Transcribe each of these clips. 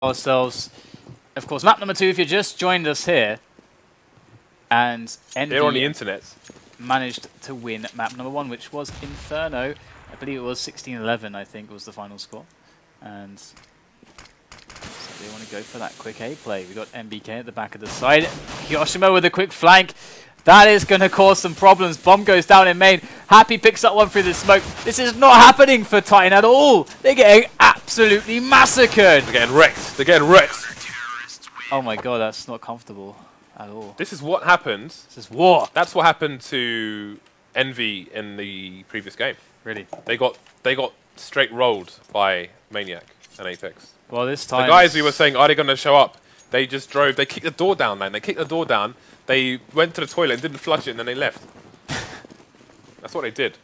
ourselves, of course, map number 2 if you just joined us here. And EnVy they're on the internet. Managed to win map number 1, which was Inferno. I believe it was 16-11, I think was the final score. And so they want to go for that quick A play. We got MBK at the back of the side. Kyoshima with a quick flank. That is going to cause some problems. Bomb goes down in main. Happy picks up one through the smoke. This is not happening for Titan at all. They're getting absolutely massacred. They're getting wrecked. They're getting wrecked. Oh my god, that's not comfortable at all. This is what happened. This is war. That's what happened to EnVy in the previous game. Really? They got straight rolled by Maniac and Apex. Well, this time the guys we were saying, are they going to show up? They just drove. They kicked the door down, man. They kicked the door down. They went to the toilet and didn't flush it, and then they left. That's what they did.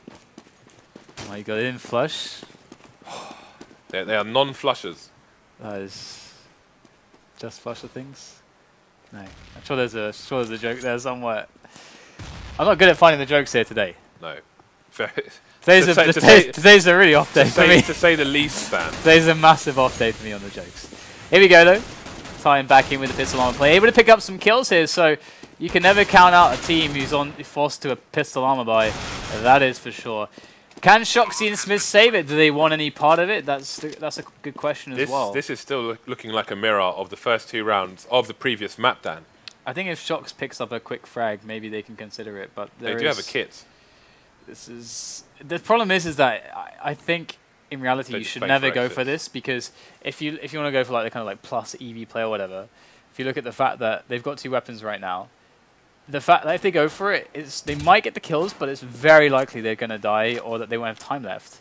Oh my god, they didn't flush. They are non-flushers. That is just flusher things. No, I'm sure there's a joke there somewhere. I'm not good at finding the jokes here today. No. Today's a really off day for me. To say the least, Stan. Today's a massive off day for me on the jokes. Here we go though. Tying back in with the pistol armor play, able to pick up some kills here. So you can never count out a team who's forced to a pistol armor buy. That is for sure. Can Shoxy and Smith save it? Do they want any part of it? That's a good question as well. This is still looking like a mirror of the first 2 rounds of the previous map, Dan. I think if Shox picks up a quick frag, maybe they can consider it. But they do have a kit. The problem is that I think in reality you should never go for this, because if you want to go for like the kind of like plus EV play or whatever, if you look at the fact that they've got 2 weapons right now, the fact that if they go for it, they might get the kills, but it's very likely they're going to die or that they won't have time left.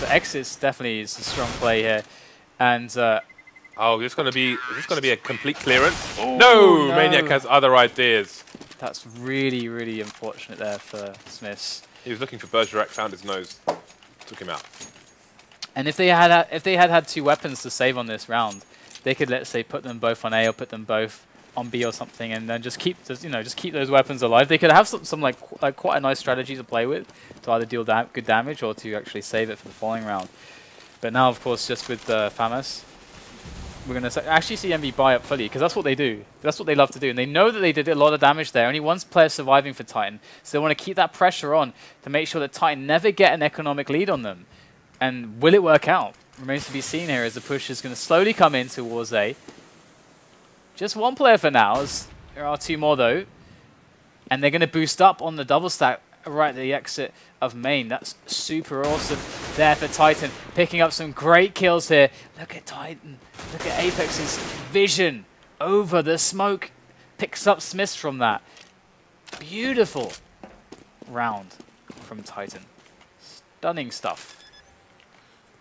So Exits definitely is a strong play here, and oh, is this going to be a complete clearance? Oh, no, Maniac has other ideas. That's really, really unfortunate there for Smiths. He was looking for Bergerac, found his nose, took him out. And if they had 2 weapons to save on this round, they could, let's say, put them both on A or put them both on B or something, and then just keep those weapons alive. They could have some like quite a nice strategy to play with to either deal good damage or to actually save it for the following round. But now, of course, just with FAMAS, we're going to actually see EnVy buy up fully, because that's what they do. That's what they love to do. And they know that they did a lot of damage there. Only 1 player surviving for Titan. So they want to keep that pressure on to make sure that Titan never get an economic lead on them. And will it work out? Remains to be seen here as the push is going to slowly come in towards A. Just 1 player for now, as there are 2 more though. And they're going to boost up on the double stack right at the exit of main. That's super awesome there for Titan, picking up some great kills here. Look at Titan, look at Apex's vision over the smoke, picks up Smiths from that. Beautiful round from Titan, stunning stuff.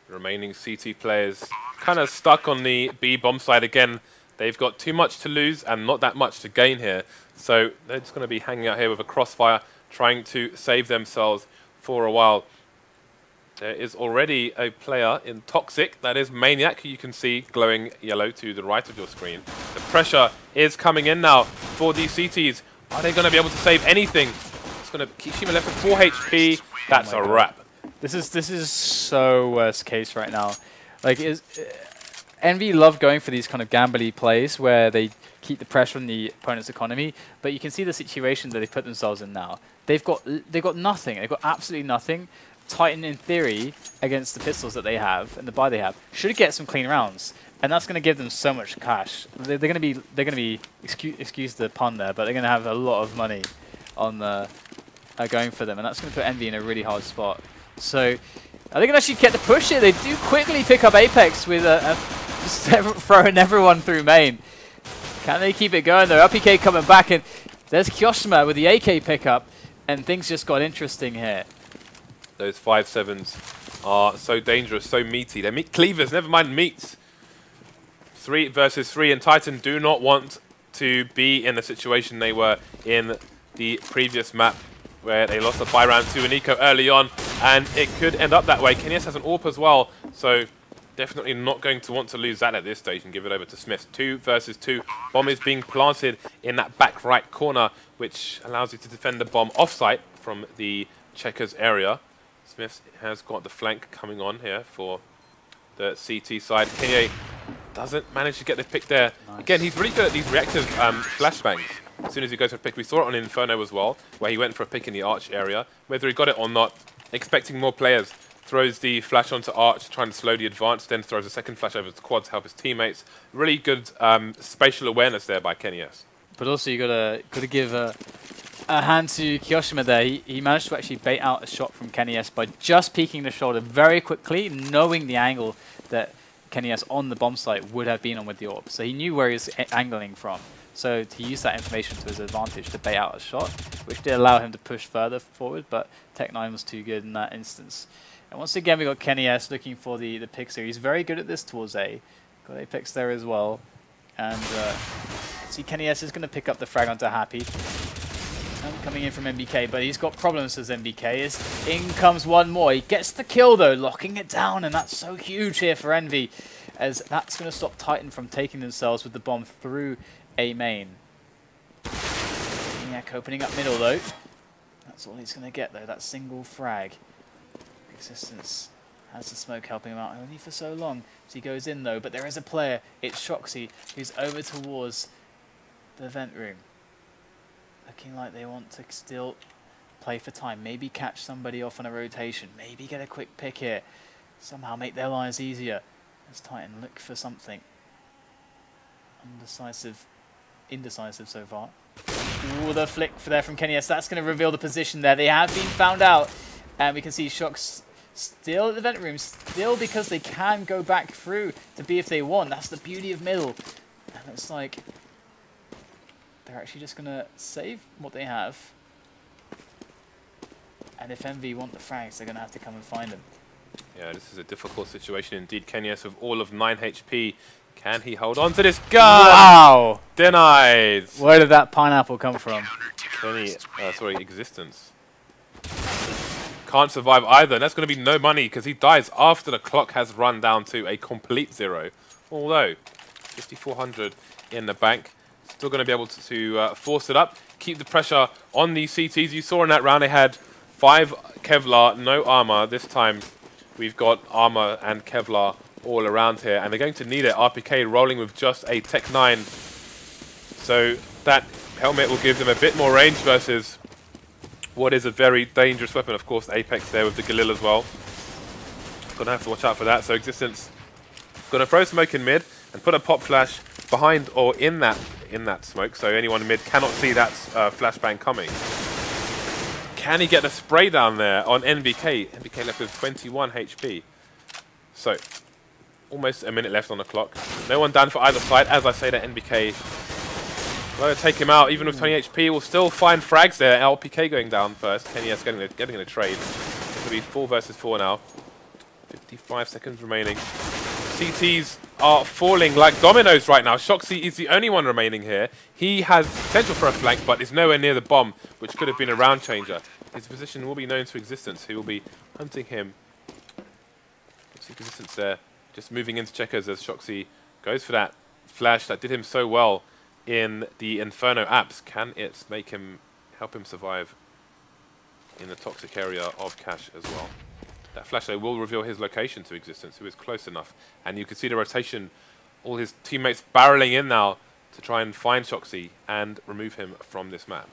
Remaining CT players kind of stuck on the B bomb side again. They've got too much to lose and not that much to gain here, so they're just going to be hanging out here with a crossfire, trying to save themselves for a while. There is already a player in Toxic, that is Maniac, who you can see glowing yellow to the right of your screen. The pressure is coming in now for these CTs. Are they going to be able to save anything? It's going to keep Kishima left with 4 HP. That's a wrap. This is so worst case right now. Like, EnVy love going for these kind of gambly plays where they keep the pressure on the opponent's economy, but you can see the situation that they put themselves in now. They've got nothing. They've got absolutely nothing. Titan, in theory, against the pistols that they have and the buy they have, should get some clean rounds, and that's going to give them so much cash. They're going to be excuse the pun there, but they're going to have a lot of money on going for them, and that's going to put EnVy in a really hard spot. So are they going to actually get the push here? They do quickly pick up Apex with just throwing everyone through main. Can they keep it going though? RPK coming back, and there's Kyoshima with the AK pickup, and things just got interesting here. Those 5.7s are so dangerous, so meaty. They're meat cleavers, never mind meats. 3 versus 3, and Titan do not want to be in the situation they were in the previous map, where they lost a buy round to Aniko early on, and it could end up that way. Kenias has an AWP as well, so definitely not going to want to lose that at this stage and give it over to Smith. 2 versus 2. Bomb is being planted in that back right corner, which allows you to defend the bomb off-site from the checkers area. Smith has got the flank coming on here for the CT side. Kenye doesn't manage to get the pick there. Nice. Again, he's really good at these reactive flashbangs. As soon as he goes for a pick, we saw it on Inferno as well, where he went for a pick in the Arch area. Whether he got it or not, expecting more players, throws the flash onto Arch, trying to slow the advance, then throws a second flash over to Quad to help his teammates. Really good spatial awareness there by kennyS. But also you gotta give a hand to Kiyoshima there. He managed to actually bait out a shot from kennyS by just peeking the shoulder very quickly, knowing the angle that kennyS on the bomb site would have been on with the AWP. So he knew where he was angling from. So to use that information to his advantage to bait out a shot, which did allow him to push further forward, but Tech9 was too good in that instance. And once again, we got kennyS looking for the picks here. He's very good at this towards A. Got Apex there as well. And see, kennyS is going to pick up the frag onto Happy. And coming in from NBK, but he's got problems as NBK. In comes one more. He gets the kill though, locking it down, and that's so huge here for Envy, as that's going to stop Titan from taking themselves with the bomb through A main. Yak opening up middle though. That's all he's going to get though, that single frag. Existence has the smoke helping him out only for so long. So he goes in though, but there is a player. It's Shoxy who's over towards the vent room. Looking like they want to still play for time. Maybe catch somebody off on a rotation. Maybe get a quick pick here. Somehow make their lives easier. As Titan look for something. Indecisive so far. Ooh, the flick there from kennyS. That's going to reveal the position there. They have been found out. And we can see Shox still at the vent room. Still because they can go back through to B if they want. That's the beauty of middle. And it's like they're actually just going to save what they have. And if Envy want the frags, they're going to have to come and find them. Yeah, this is a difficult situation indeed. kennyS with all of 9 HP. Can he hold on to this gun? Wow! Denied! Where did that pineapple come from? Existence. Can't survive either, and that's going to be no money because he dies after the clock has run down to a complete 0. Although, 5,400 in the bank. Still going to be able to force it up, keep the pressure on these CTs. You saw in that round they had 5 Kevlar, no armor. This time we've got armor and Kevlar all around here, and they're going to need it. RPK rolling with just a Tech9, so that helmet will give them a bit more range versus what is a very dangerous weapon. Of course, Apex there with the Galil as well. Gonna have to watch out for that. So Existence gonna throw smoke in mid and put a pop flash behind or in that smoke, so anyone in mid cannot see that flashbang coming. Can he get a spray down there on NBK? NBK left with 21 HP. So almost a minute left on the clock. No one down for either side. As I say, that NBK will take him out. Even with 20 HP, we'll still find frags there. LPK going down first. kennyS getting a trade. It's going to be 4 versus 4 now. 55 seconds remaining. CTs are falling like dominoes right now. Shoxy is the only one remaining here. He has potential for a flank, but is nowhere near the bomb, which could have been a round changer. His position will be known to Existence, who will be hunting him. See Existence there, just moving into checkers as Shoxy goes for that flash that did him so well in the Inferno apps. Can it help him survive in the toxic area of Cash as well? That flash though will reveal his location to Existence, who is close enough. And you can see the rotation, all his teammates barreling in now to try and find Shoxy and remove him from this map.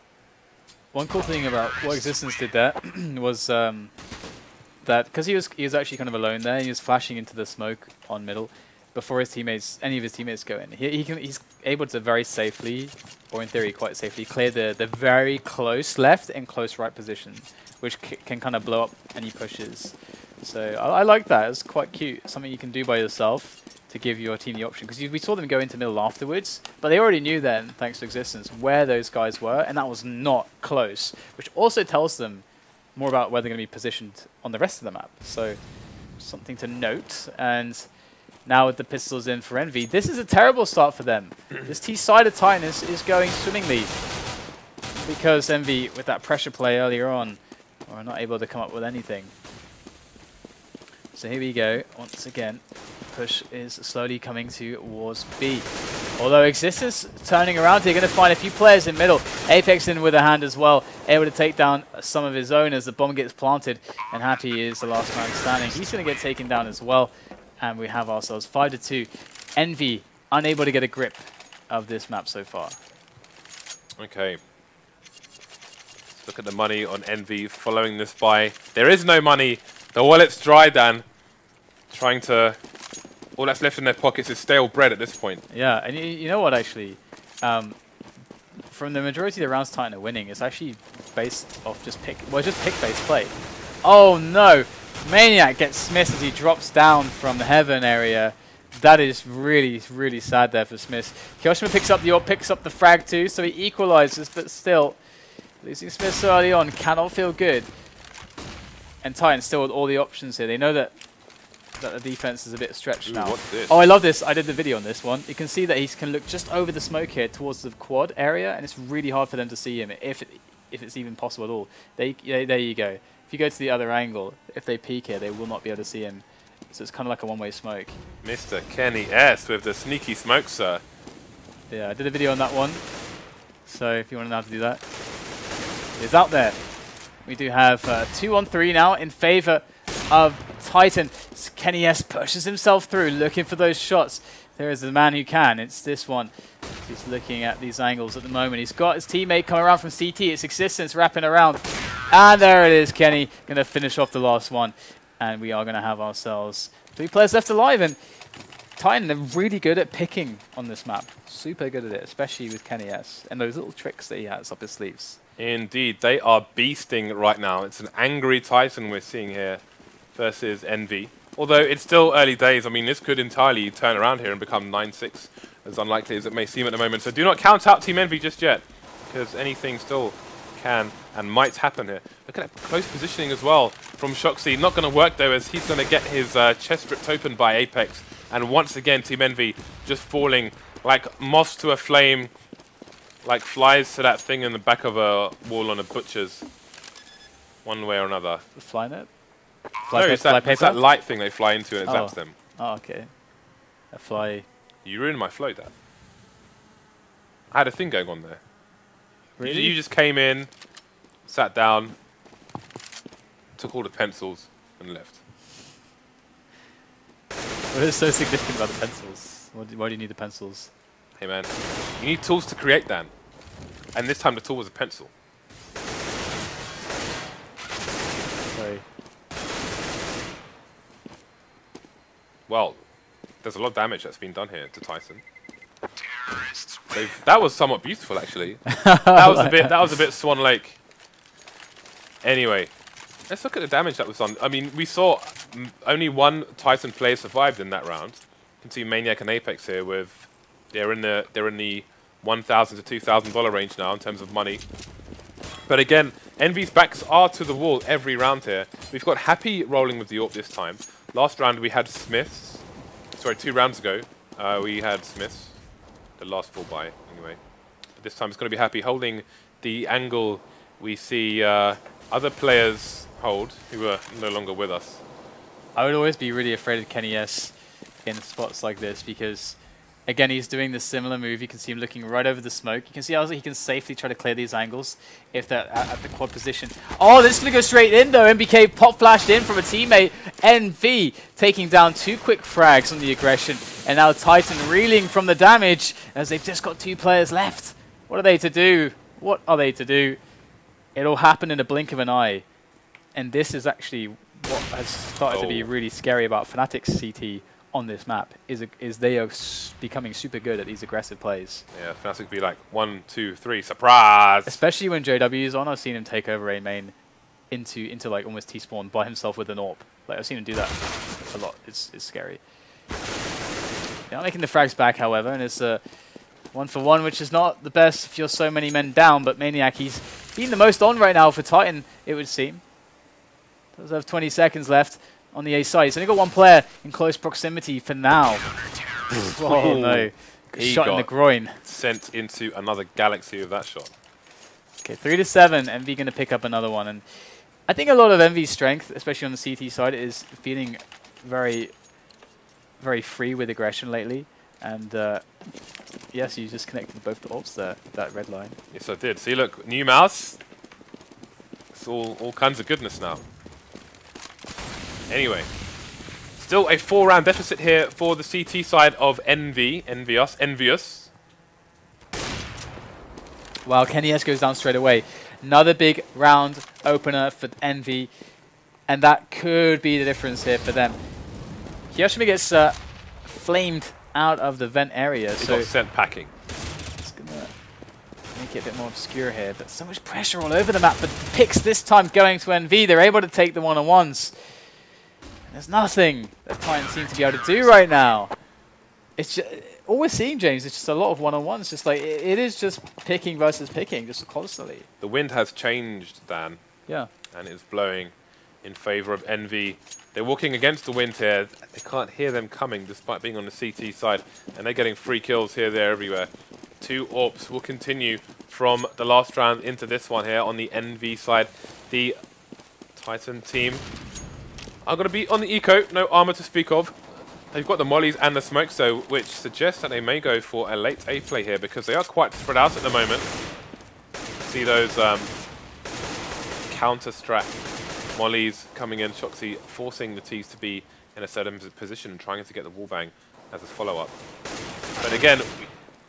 One cool thing about what Existence did there was that because he was actually kind of alone there, he was flashing into the smoke on middle before any of his teammates go in. He's able to very safely, or in theory quite safely, clear the very close left and close right position, which can kind of blow up any pushes. So I like that. It's quite cute. Something you can do by yourself to give your team the option. Because we saw them go into middle afterwards, but they already knew then, thanks to Existence, where those guys were, and that was not close, which also tells them more about where they're going to be positioned on the rest of the map. So something to note. And now with the pistols in for Envy, this is a terrible start for them. This T-side of Titan is going swimmingly because Envy, with that pressure play earlier on, are not able to come up with anything. So here we go. Once again, push is slowly coming towards B. Although Existence turning around here, going to find a few players in middle. Apex in with a hand as well, able to take down some of his own as the bomb gets planted, and Happy is the last man standing. He's going to get taken down as well, and we have ourselves 5-2. Envy unable to get a grip of this map so far. Okay. Look at the money on Envy following this buy. There is no money. The wallet's dry, Dan. Trying to... All that's left in their pockets is stale bread at this point. Yeah, and you know what, actually? From the majority of the rounds Titan are winning, it's actually based off just pick-based play. Oh, no! Maniac gets Smith as he drops down from the heaven area. That is really, really sad there for Smith. Kyoshima picks up the AWP, picks up the frag too, so he equalizes, but still, losing Smith so early on cannot feel good. And Titan still with all the options here. They know that the defense is a bit stretched now. What's this? Oh, I love this. I did the video on this one. You can see that he can look just over the smoke here towards the quad area, and it's really hard for them to see him, if it's even possible at all. There you go. If you go to the other angle, if they peek here, they will not be able to see him. So it's kind of like a one-way smoke. Mr. Kenny S with the sneaky smoke, sir. Yeah, I did a video on that one. So if you want to know how to do that, it's out there. We do have 2-on-3 now in favor of Titan. Kenny S pushes himself through, looking for those shots. There is the man who can. It's this one. He's looking at these angles at the moment. He's got his teammate coming around from CT. It's Existence wrapping around. And there it is, Kenny. Going to finish off the last one. And we are going to have ourselves 3 players left alive. And Titan, they're really good at picking on this map. Super good at it, especially with Kenny S. And those little tricks that he has up his sleeves. Indeed, they are beasting right now. It's an angry Titan we're seeing here versus Envy. Although it's still early days. I mean, this could entirely turn around here and become 9-6, as unlikely as it may seem at the moment. So do not count out Team Envy just yet, because anything still can and might happen here. Look at that close positioning as well from Shoxy. Not going to work, though, as he's going to get his chest ripped open by Apex. And once again, Team Envy just falling like moths to a flame, like flies to that thing in the back of a wall on a butcher's, one way or another. The fly net? No, it's that light thing they fly into and it zaps them. Oh, okay. A fly. You ruined my flow, Dan. I had a thing going on there. Really? You just came in, sat down, took all the pencils, and left. What is so significant about the pencils? Why do you need the pencils? Hey, man. You need tools to create, Dan. And this time the tool was a pencil. Sorry. Well, there's a lot of damage that's been done here to Tyson. That was somewhat beautiful, actually. that was a bit Swan Lake. Anyway, let's look at the damage that was done. I mean, we saw only one Titan player survived in that round. You can see Maniac and Apex here with they're in the $1,000 to $2,000 range now in terms of money. But again, Envy's backs are to the wall every round here. We've got Happy rolling with the AWP this time. Last round we had Smiths. Sorry, 2 rounds ago we had Smiths. The last full buy, anyway. But this time it's going to be Happy holding the angle we see other players hold who are no longer with us. I would always be really afraid of Kenny S in spots like this because, again, he's doing the similar move. You can see him looking right over the smoke. You can see how he can safely try to clear these angles if they're at the quad position. Oh, this is going to go straight in, though. MBK pop flashed in from a teammate. NV taking down 2 quick frags on the aggression. And now Titan reeling from the damage as they've just got 2 players left. What are they to do? What are they to do? It'll happen in a blink of an eye. And this is actually what has started to be really scary about Fnatic's CT on this map, is they are becoming super good at these aggressive plays. Yeah, Fnatic be like 1, 2, 3, surprise! Especially when JW is on. I've seen him take over A main into like almost T-spawn by himself with an AWP. Like, I've seen him do that a lot. It's scary. They're not making the frags back, however, and it's a 1-for-1, which is not the best if you're so many men down, but Maniac, he's been the most on right now for Titan, it would seem. Does have 20 seconds left on the A side. He's only got 1 player in close proximity for now. Oh no. Shot in the groin. Sent into another galaxy with that shot. Okay, 3-7. Envy going to pick up another one. And I think a lot of Envy's strength, especially on the CT side, is feeling very, very free with aggression lately. And yes, you just connected both the AWPs there, that red line. Yes, I did. See, look, new mouse. It's all kinds of goodness now. Anyway, Still a 4-round deficit here for the CT side of EnVyUs. Well, Kenny S goes down straight away. Another big round opener for Envy, and that could be the difference here for them. Kiyoshima gets flamed out of the vent area, He so got sent packing. it's gonna make it a bit more obscure here. But so much pressure all over the map. But the picks this time going to Envy. They're able to take the one-on-ones. There's nothing that Titans seem to be able to do right now. It's just, all we're seeing, James, is just a lot of one-on-ones. Just like it is just picking versus picking, just constantly. The wind has changed, Dan. Yeah. And it's blowing in favor of Envy. They're walking against the wind here. They can't hear them coming despite being on the CT side. And they're getting free kills here, there, everywhere. 2 AWPs will continue from the last round into this one here on the Envy side. The Titan team are going to be on the eco. No armor to speak of. They've got the mollies and the smoke, so which suggests that they may go for a late A play here because they are quite spread out at the moment. See those counter-strat mollies coming in, Shoxy forcing the T's to be in a certain position and trying to get the wallbang as a follow-up. But again,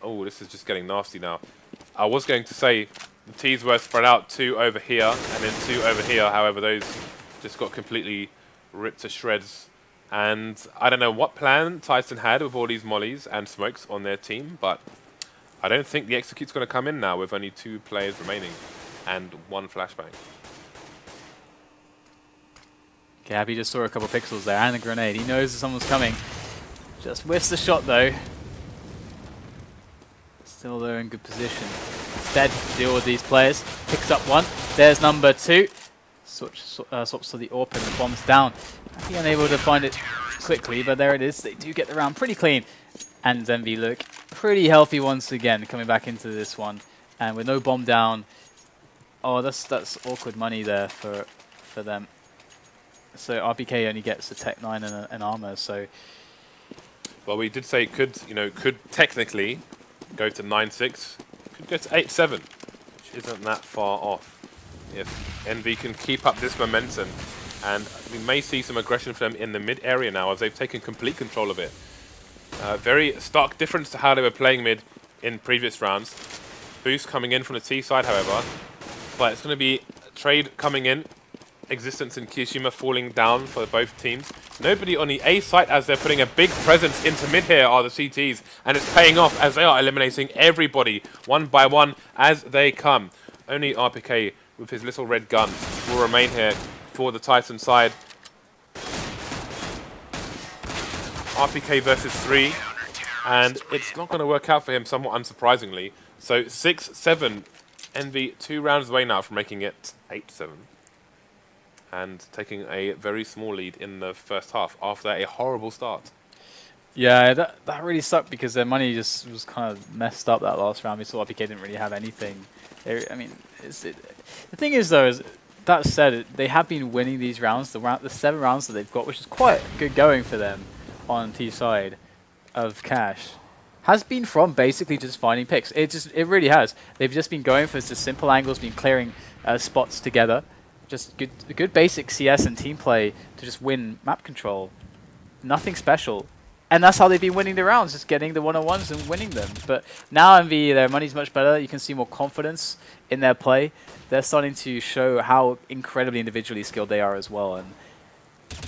oh, this is just getting nasty now. I was going to say the T's were spread out 2 over here and then 2 over here, however those just got completely ripped to shreds. And I don't know what plan Titan had with all these mollies and smokes on their team, but I don't think the execute's going to come in now with only 2 players remaining and 1 flashbang. Gabby just saw a couple pixels there and a grenade. He knows that someone's coming. Just whiffs the shot though. Still they're in good position. Instead, deal with these players. Picks up 1. There's number 2. Swaps to the AWP and the bomb's down. Happy unable to find it quickly, but there it is. They do get the round pretty clean. And Envy look pretty healthy once again, coming back into this one. And with no bomb down. Oh, that's awkward money there for them. So RPK only gets a Tech 9 and an armor, so... Well, we did say it could, could technically go to 9-6. Could go to 8-7, which isn't that far off. If Envy can keep up this momentum, and we may see some aggression from them in the mid area now as they've taken complete control of it. Very stark difference to how they were playing mid in previous rounds. Boost coming in from the T side, however, but it's going to be trade coming in. Existence and Kiyoshima falling down for both teams. Nobody on the A site as they're putting a big presence into mid here are the CTs, and it's paying off as they are eliminating everybody one by one as they come. Only RPK with his little red gun will remain here for the Titan side. RPK versus 3, and it's not going to work out for him, somewhat unsurprisingly. So 6-7, Envy 2 rounds away now from making it 8-7. And taking a very small lead in the first half after a horrible start. Yeah, that really sucked because their money just was kind of messed up that last round. We saw RPK didn't really have anything. I mean, the thing is though, is that said, they have been winning these rounds. The 7 rounds that they've got, which is quite good going for them on T side of Cash, has been from basically just finding picks. It really has. They've just been going for just simple angles, been clearing spots together. Just good basic CS and team play to just win map control. Nothing special. And that's how they've been winning the rounds, just getting the one-on-ones and winning them. But now Envy, their money's much better. You can see more confidence in their play. They're starting to show how incredibly individually skilled they are as well. And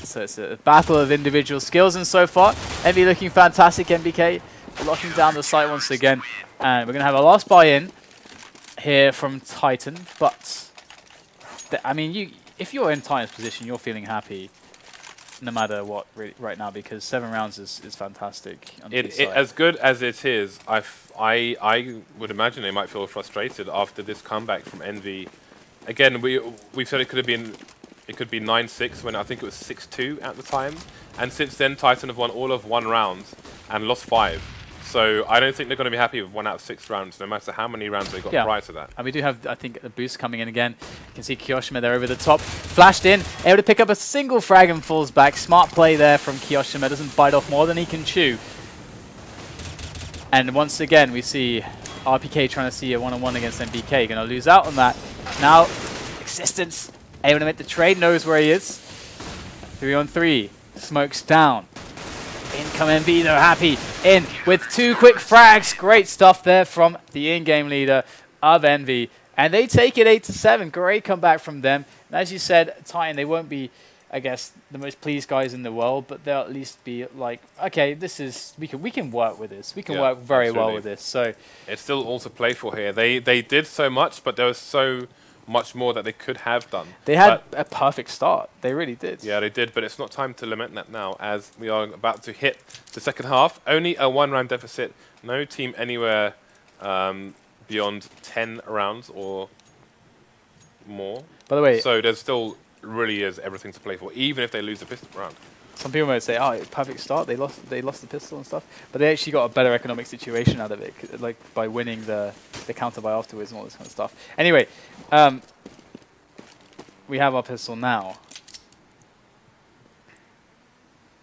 so it's a battle of individual skills. And so far, Envy looking fantastic. MBK locking down the site once again. And we're going to have a last buy-in here from Titan. But... I mean, if you're in Titan's position, you're feeling happy no matter what right now because 7 rounds is fantastic. As good as it is, I would imagine they might feel frustrated after this comeback from Envy. Again, we said it could be 9-6 when I think it was 6-2 at the time, and since then Titan have won all of 1 round and lost 5. So I don't think they're going to be happy with 1 out of 6 rounds, no matter how many rounds they got prior to that. And we do have, I think, a boost coming in again. You can see Kiyoshima there over the top. Flashed in, able to pick up a single frag and falls back. Smart play there from Kiyoshima. Doesn't bite off more than he can chew. And once again, we see RPK trying to see a one-on-one against MBK. Going to lose out on that. Now, Existence able to make the trade, knows where he is. 3-on-3. Smokes down. In come EnVy, they're happy. In with 2 quick frags. Great stuff there from the in-game leader of EnVy. And they take it 8-7. Great comeback from them. And as you said, Titan, they won't be, I guess, the most pleased guys in the world, but they'll at least be like, okay, this is we can work with this. We can work very well with this. So it's still all to play for here. They did so much, but there was so much more that they could have done. They had a perfect start. They really did. Yeah, they did, but it's not time to lament that now, as we are about to hit the second half. Only a 1-round deficit. No team anywhere beyond 10 rounds or more. By the way, so there's still really is everything to play for, even if they lose the pistol round. Some people might say, "Oh, it's a perfect start. They lost the pistol and stuff," but they actually got a better economic situation out of it, like by winning the counter buy afterwards and all this kind of stuff. Anyway, we have our pistol now.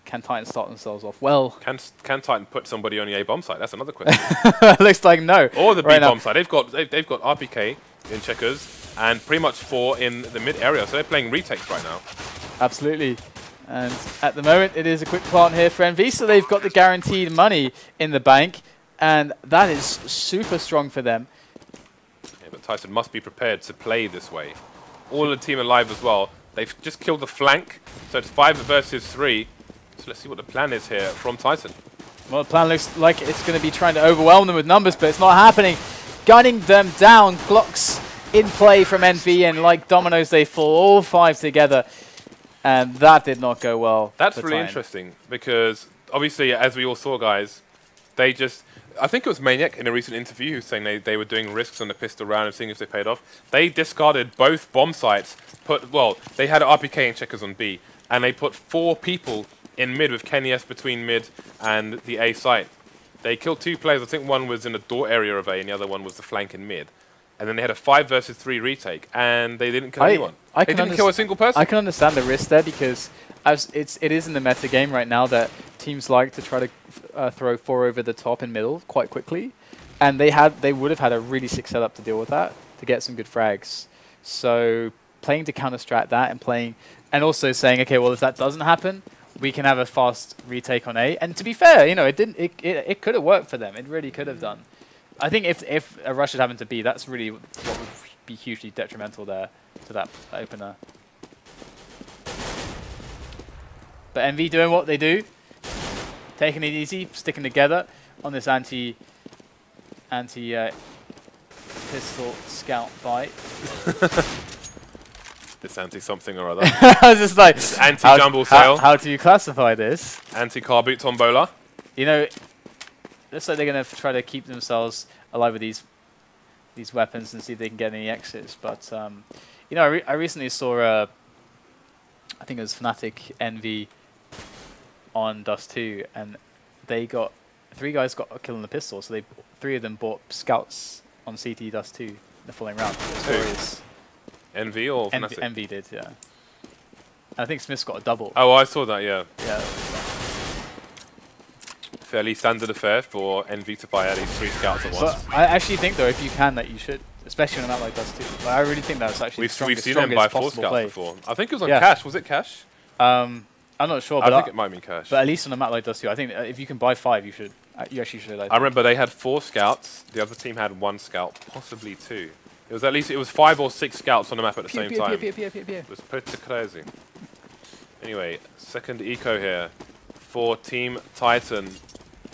Can Titan start themselves off well? Can Titan put somebody on the A bomb site? That's another question. Looks like no. Or the B bomb site. They've got RPK in checkers and pretty much 4 in the mid area, so they're playing retakes right now. Absolutely. And at the moment, it is a quick plant here for EnVy, so they've got the guaranteed money in the bank, and that is super strong for them. Yeah, but Titan must be prepared to play this way. All the team alive as well. They've just killed the flank, so it's 5 versus 3. So let's see what the plan is here from Titan. Well, the plan looks like it's going to be trying to overwhelm them with numbers, but it's not happening. Gunning them down, Glocks in play from EnVy, and like dominoes, they fall all 5 together. And that did not go well. That's really interesting, because obviously, as we all saw, guys, they just... I think it was Maniac in a recent interview who was saying they were doing risks on the pistol round and seeing if they paid off. They discarded both bomb sites, they had RPK and checkers on B, and they put 4 people in mid with Kenny S between mid and the A site. They killed 2 players. I think one was in the door area of A and the other one was the flank in mid. And then they had a 5 versus 3 retake, and they didn't kill anyone. They didn't kill a single person. I can understand the risk there, because it is in the meta game right now that teams like to try to throw 4 over the top in middle quite quickly, and they would have had a really sick setup to deal with that, to get some good frags. So playing to counter strat that and also saying, okay, well, if that doesn't happen, we can have a fast retake on A. And to be fair, you know, it could have worked for them. It really could have done. I think if a rush had happened to B, that's really what would be hugely detrimental there to that opener. But EnVy doing what they do, taking it easy, sticking together on this anti pistol scout fight. This anti-something or other. I was just like, anti-jumble sale. How do you classify this? Anti-car boot tombola. You know, looks like they're going to try to keep themselves alive with these weapons and see if they can get any exits. But you know, I recently saw I think it was Fnatic EnVy on Dust 2, and they got 3 guys got a kill on the pistol, so 3 of them bought scouts on CT Dust 2 in the following round. EnVy or Fnatic? EnVy did, yeah. And I think Smith's got a double. Oh, I saw that, yeah. Yeah. Fairly standard affair for EnVy to buy at least 3 scouts at once. But I actually think, though, if you can, that you should, especially on a map like Dust 2. Like, I really think that's actually we've seen them buy 4 scouts before. I think it was on Cash. Was it Cash? I'm not sure, but I think it might be Cash. But at least on a map like Dust 2, I think if you can buy 5, you should. You actually should. I remember they had 4 scouts. The other team had 1 scout, possibly 2. It was at least 5 or 6 scouts on the map at the same time. It was pretty crazy. Anyway, second eco here for Team Titan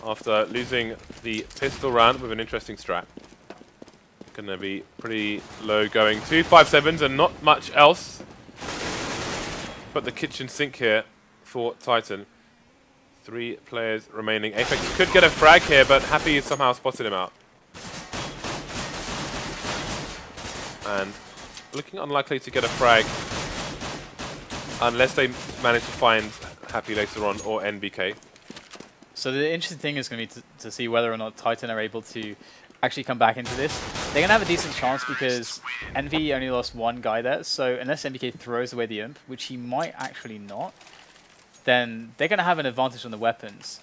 after losing the pistol round with an interesting strat. Gonna be pretty low going. 2 5-7s and not much else. But the kitchen sink here for Titan. 3 players remaining. Apex could get a frag here, but Happy somehow spotted him out. And looking unlikely to get a frag unless they manage to find Happy later on or NBK. So the interesting thing is going to be to see whether or not Titan are able to actually come back into this. They're going to have a decent chance because EnVy only lost 1 guy there, so unless NBK throws away the imp, which he might actually not, then they're going to have an advantage on the weapons.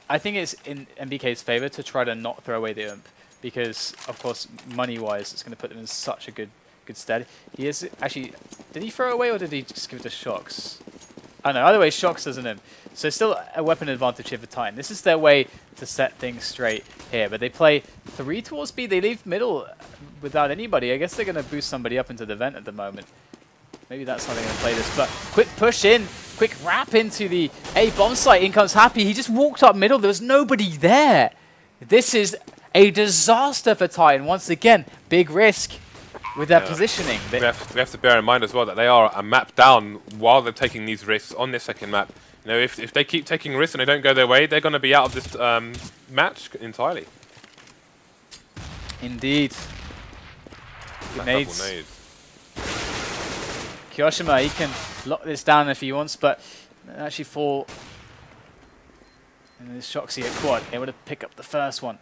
I think it's in NBK's favor to try to not throw away the imp, because, of course, money-wise, it's going to put them in such a good stead. He is actually... Did he throw away or did he just give it to Shocks? I know, either way, Shox doesn't him. So still a weapon advantage here for Titan. This is their way to set things straight here. But they play 3 towards B. They leave middle without anybody. I guess they're going to boost somebody up into the vent at the moment. Maybe that's how they're going to play this. But quick push in. Quick wrap into the A bomb site. In comes Happy. He just walked up middle. There was nobody there. This is a disaster for Titan. Once again, big risk with their positioning. We have to bear in mind as well that they are a map down while they're taking these risks on this second map. You know, if they keep taking risks and they don't go their way, they're going to be out of this match entirely. Indeed. Grenades. Kyoshima, he can lock this down if he wants, but actually fall. And this Shoxy at quad, able to pick up the first one.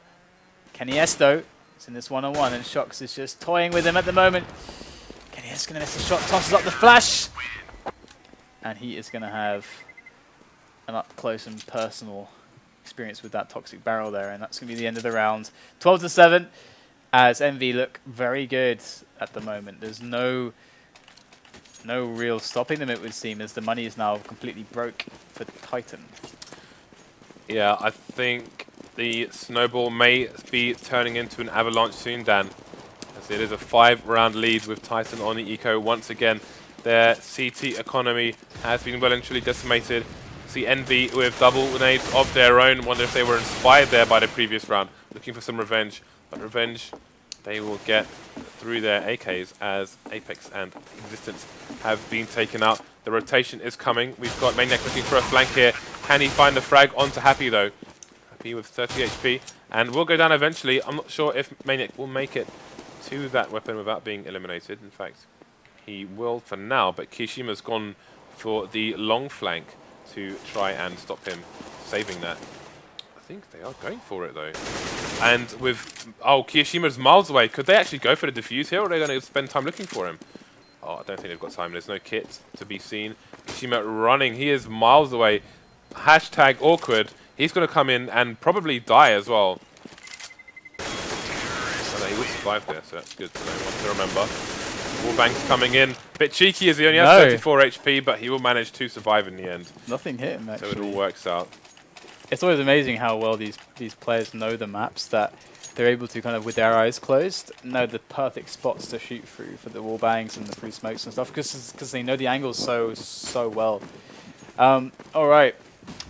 Kenny S though, it's in this one-on-one, and Shox is just toying with him at the moment. Kenny S going to miss the shot, tosses up the flash. And he is going to have an up-close and personal experience with that toxic barrel there, and that's going to be the end of the round. 12-7, as EnVy look very good at the moment. There's no real stopping them, it would seem, as the money is now completely broke for Titan. Yeah, I think the snowball may be turning into an avalanche soon, Dan, as it is a 5-round lead with Titan on the eco. Once again, their CT economy has been well and truly decimated. See EnVy with double nades of their own. Wonder if they were inspired there by the previous round, looking for some revenge. But revenge they will get through their AKs, as Apex and Existence have been taken out. The rotation is coming. We've got Maniac looking for a flank here. Can he find the frag onto Happy though? Happy with 30 HP, and will go down eventually. I'm not sure if Maniac will make it to that weapon without being eliminated. In fact, he will for now, but Kishima's gone for the long flank to try and stop him saving that. I think they are going for it though. And with, oh, Kiyoshima's miles away. Could they actually go for the defuse here, or are they going to spend time looking for him? Oh, I don't think they've got time. There's no kit to be seen. Kiyashima running. He is miles away. Hashtag awkward. He's going to come in and probably die as well. Oh, no, he will survive there, so that's good to know. One to remember. Wallbang's coming in. Bit cheeky as he only has 34 HP, but he will manage to survive in the end. Nothing hit him, actually. So it all works out. It's always amazing how well these players know the maps, that they're able to kind of, with their eyes closed, know the perfect spots to shoot through for the wall bangs and the free smokes and stuff, because they know the angles so well. All right.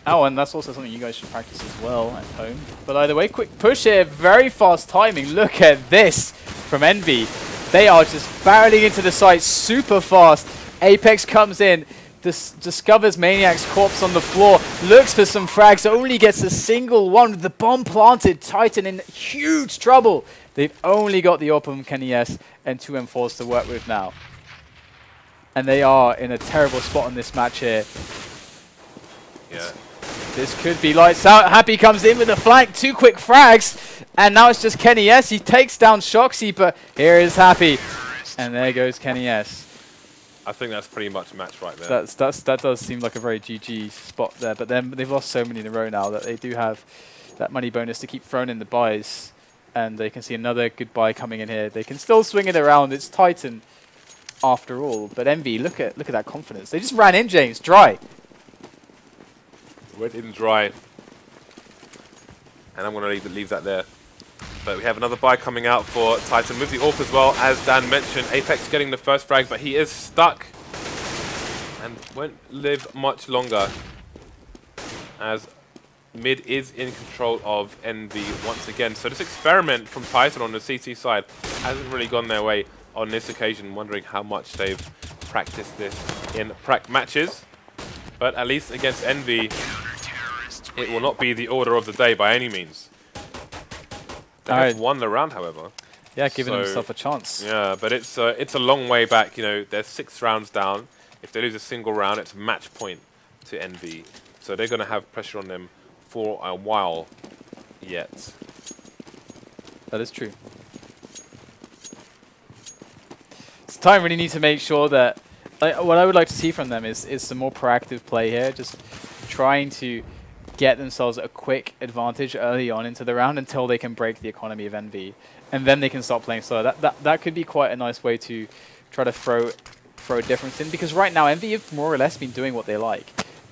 Oh, and that's also something you guys should practice as well at home. But either way, quick push here, very fast timing. Look at this from EnVy. They are just barreling into the site super fast. Apex comes in, discovers Maniac's corpse on the floor, looks for some frags, only gets a single one with the bomb planted. Titan in huge trouble. They've only got the Orpum, Kenny S, and 2 M4s to work with now. And they are in a terrible spot in this match here. Yeah. This could be lights out. Happy comes in with a flank, 2 quick frags, and now it's just Kenny S. He takes down Shoxy, but here is Happy. And there goes Kenny S. I think that's pretty much a match right there. That does seem like a very GG spot there, but then they've lost so many in a row now that they do have that money bonus to keep throwing in the buys, and they can see another good buy coming in here. They can still swing it around. It's Titan after all, but EnVy, look at that confidence. They just ran in, James, dry. Went in dry, and I'm going to leave that there. But we have another buy coming out for Titan with the AWP as well, as Dan mentioned. Apex getting the first frag, but he is stuck and won't live much longer, as mid is in control of EnVy once again. So this experiment from Titan on the CT side hasn't really gone their way on this occasion. Wondering how much they've practiced this in matches. But at least against EnVy, it will not be the order of the day by any means. They have won the round, however. Yeah, giving themselves a chance. Yeah, but it's a long way back. You know, they're 6 rounds down. If they lose a single round, it's match point to EnVy. So they're going to have pressure on them for a while yet. That is true. So Titan really need to make sure that, what I would like to see from them is some more proactive play here, just trying to get themselves a quick advantage early on into the round until they can break the economy of EnVy, and then they can start playing slow. That could be quite a nice way to try to throw a difference in, because right now EnVy have more or less been doing what they like.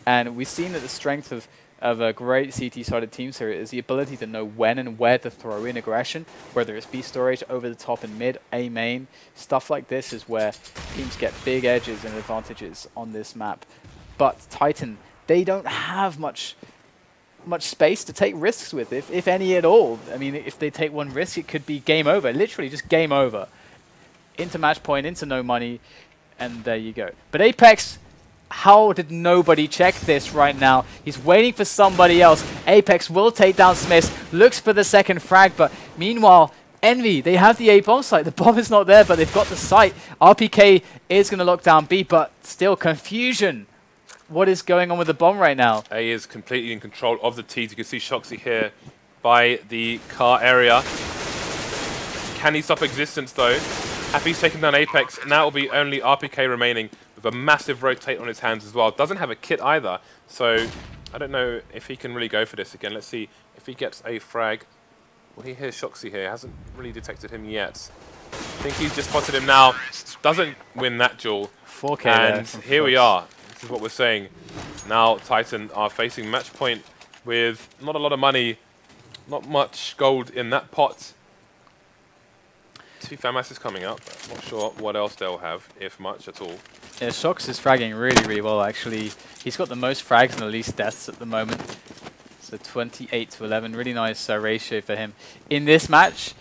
And we've seen that the strength of a great CT-sided teams here is the ability to know when and where to throw in aggression, whether it's B storage, over the top and mid, A main. Stuff like this is where teams get big edges and advantages on this map. But Titan, they don't have much space to take risks with, if any at all. I mean, if they take one risk, it could be game over. Literally just game over. Into match point, into no money, and there you go. But Apex, how did nobody check this right now? He's waiting for somebody else. Apex will take down Smiths, looks for the second frag, but meanwhile, Envy, they have the A bomb site. The bomb is not there, but they've got the site. RPK is going to lock down B, but still confusion. What is going on with the bomb right now? A is completely in control of the T's. You can see Shoxy here by the car area. Can he stop Existence though? Happy's taken down Apex. Now it will be only RPK remaining with a massive rotate on his hands as well. Doesn't have a kit either, so I don't know if he can really go for this again. Let's see if he gets a frag. Well, he hears Shoxy here. Hasn't really detected him yet. I think he's just spotted him now. Doesn't win that duel. 4K and here we are. This is what we're saying. Now Titan are facing match point with not a lot of money, not much gold in that pot. 2 FAMAS is coming up. I'm not sure what else they'll have, if much at all. Yeah, Shox is fragging really, really well, actually. He's got the most frags and the least deaths at the moment. So 28 to 11, really nice ratio for him. In this match,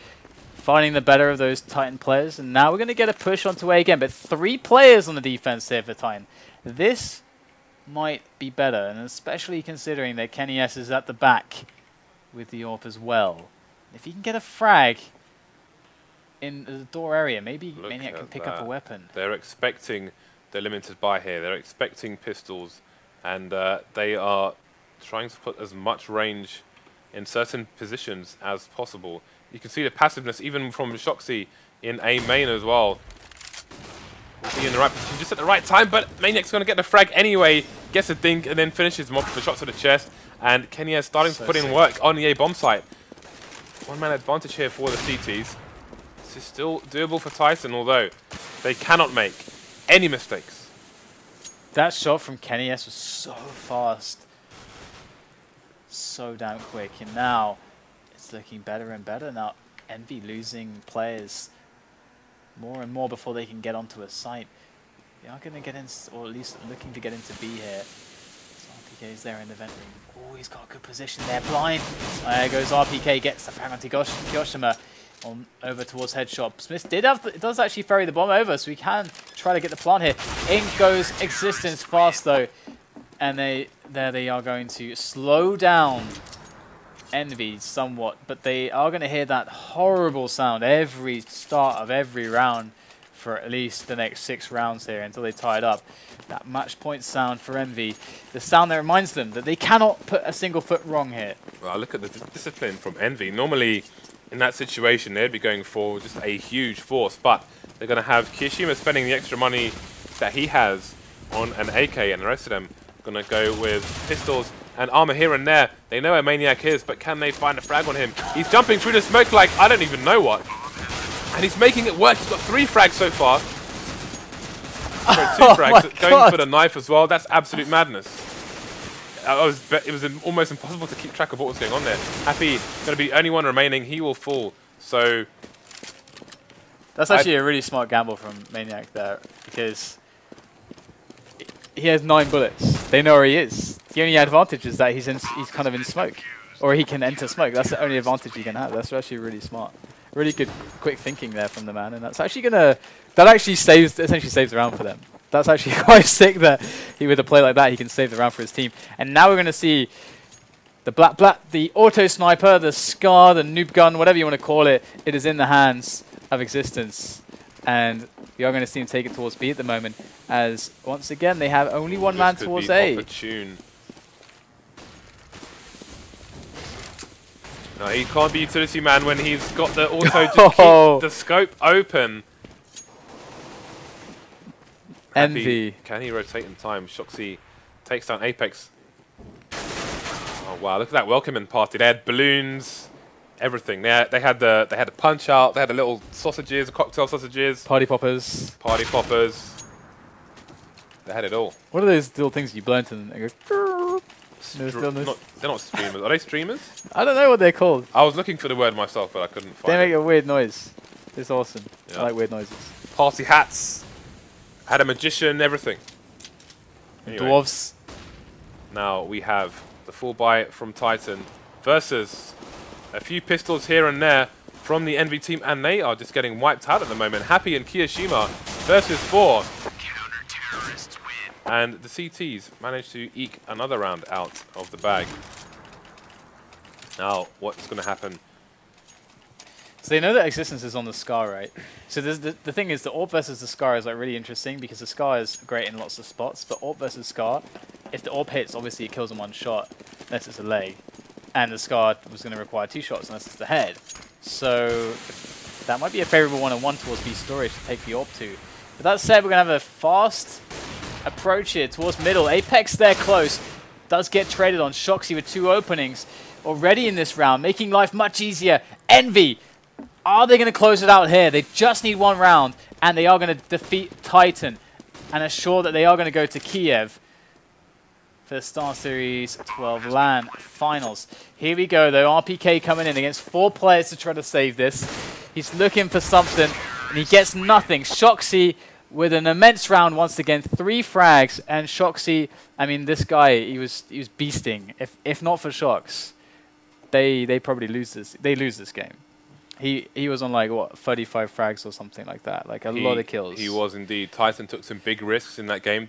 finding the better of those Titan players. And now we're going to get a push onto A again, but 3 players on the defense here for Titan. This might be better, and especially considering that Kenny S is at the back with the AWP as well. If he can get a frag in the door area, maybe Maniac can pick up a weapon. They're expecting the limited buy here. They're expecting pistols, and they are trying to put as much range in certain positions as possible. You can see the passiveness even from Shoxy in A main as well. Is he in the right position just at the right time? But Maniac's going to get the frag anyway. Gets a dink and then finishes him off with a shot to the chest. And Kenya is starting to put in work on the A bomb site. 1-man advantage here for the CTs. This is still doable for Titan, although they cannot make any mistakes. That shot from Kenny S was so fast. So damn quick. And now it's looking better and better. Now Envy losing players more and more before they can get onto a site. They are going to get in, or at least looking to get into B here. So RPK is there in the vent room. Oh, he's got a good position there. Blind. There goes RPK, gets the frag onto Kyoshima. On over towards Headshot. Smith does actually ferry the bomb over, so we can try to get the plant here. In goes Existence fast though, and there they are going to slow down Envy somewhat, but they are going to hear that horrible sound every start of every round for at least the next 6 rounds here until they tie it up. That match point sound for Envy, the sound that reminds them that they cannot put a single foot wrong here. Well, look at the discipline from Envy. Normally, in that situation, they'd be going for just a huge force, but they're going to have Kyoshima spending the extra money that he has on an AK, and the rest of them going to go with pistols and armor here and there. They know where Maniac is, but can they find a frag on him? He's jumping through the smoke like I don't even know what. And he's making it work. He's got 3 frags so far. Sorry, 2 frags. Going for the knife as well. That's absolute madness. It was almost impossible to keep track of what was going on there. Happy, going to be only one remaining. He will fall. So that's actually a really smart gamble from Maniac there, because he has 9 bullets. They know where he is. The only advantage is that he's kind of in smoke, or he can enter smoke. That's the only advantage he can have. That's actually really smart. Really good, quick thinking there from the man, and that's actually essentially saves the round for them. That's actually quite sick that with a play like that he can save the round for his team. And now we're going to see the auto sniper, the Scar, the noob gun, whatever you want to call it. It is in the hands of Existence, and we are going to see him take it towards B at the moment. As once again they have only 1 man towards A. Opportune. No, he can't be utility man when he's got the auto just keep the scope open. Envy. Can he rotate in time? Shoxy takes down Apex. Oh wow, look at that welcoming party. They had balloons, everything. They had the punch out, they had the little sausages, cocktail sausages. Party poppers. Party poppers. They had it all. What are those little things you blow into them? They go, They're not streamers. Are they streamers? I don't know what they're called. I was looking for the word myself, but I couldn't find They it. make a weird noise. It's awesome. Yeah. I like weird noises. Party hats. Had a magician, everything. Anyway, Dwarves. now we have the full buy from Titan versus a few pistols here and there from the Envy team, and they are just getting wiped out at the moment. Happy and Kiyashima versus 4. And the CTs managed to eke another round out of the bag. Now, what's going to happen? So they know that existence is on the Scar, right? So the thing is, the AWP versus the Scar is like really interesting because the Scar is great in lots of spots, but AWP versus Scar, if the AWP hits, obviously it kills in one shot, unless it's a leg. And the Scar was going to require 2 shots unless it's the head. So that might be a favorable 1-on-1 towards B storage to take the AWP to. But that said, we're going to have a fast approach here towards middle. Apex there close. Does get traded on Shoxy with 2 openings already in this round, making life much easier. Envy, are they going to close it out here? They just need 1 round, and they are going to defeat Titan and assure that they are going to go to Kiev for the Star Series 12 LAN finals. Here we go, though. RPK coming in against 4 players to try to save this. He's looking for something, and he gets nothing. Shoxy with an immense round once again, 3 frags, and Shoxy, I mean, this guy, he was beasting. If not for Shox, they probably lose this. They lose this game. He was on like what 35 frags or something like that, like a lot of kills. He was indeed. Titan took some big risks in that game.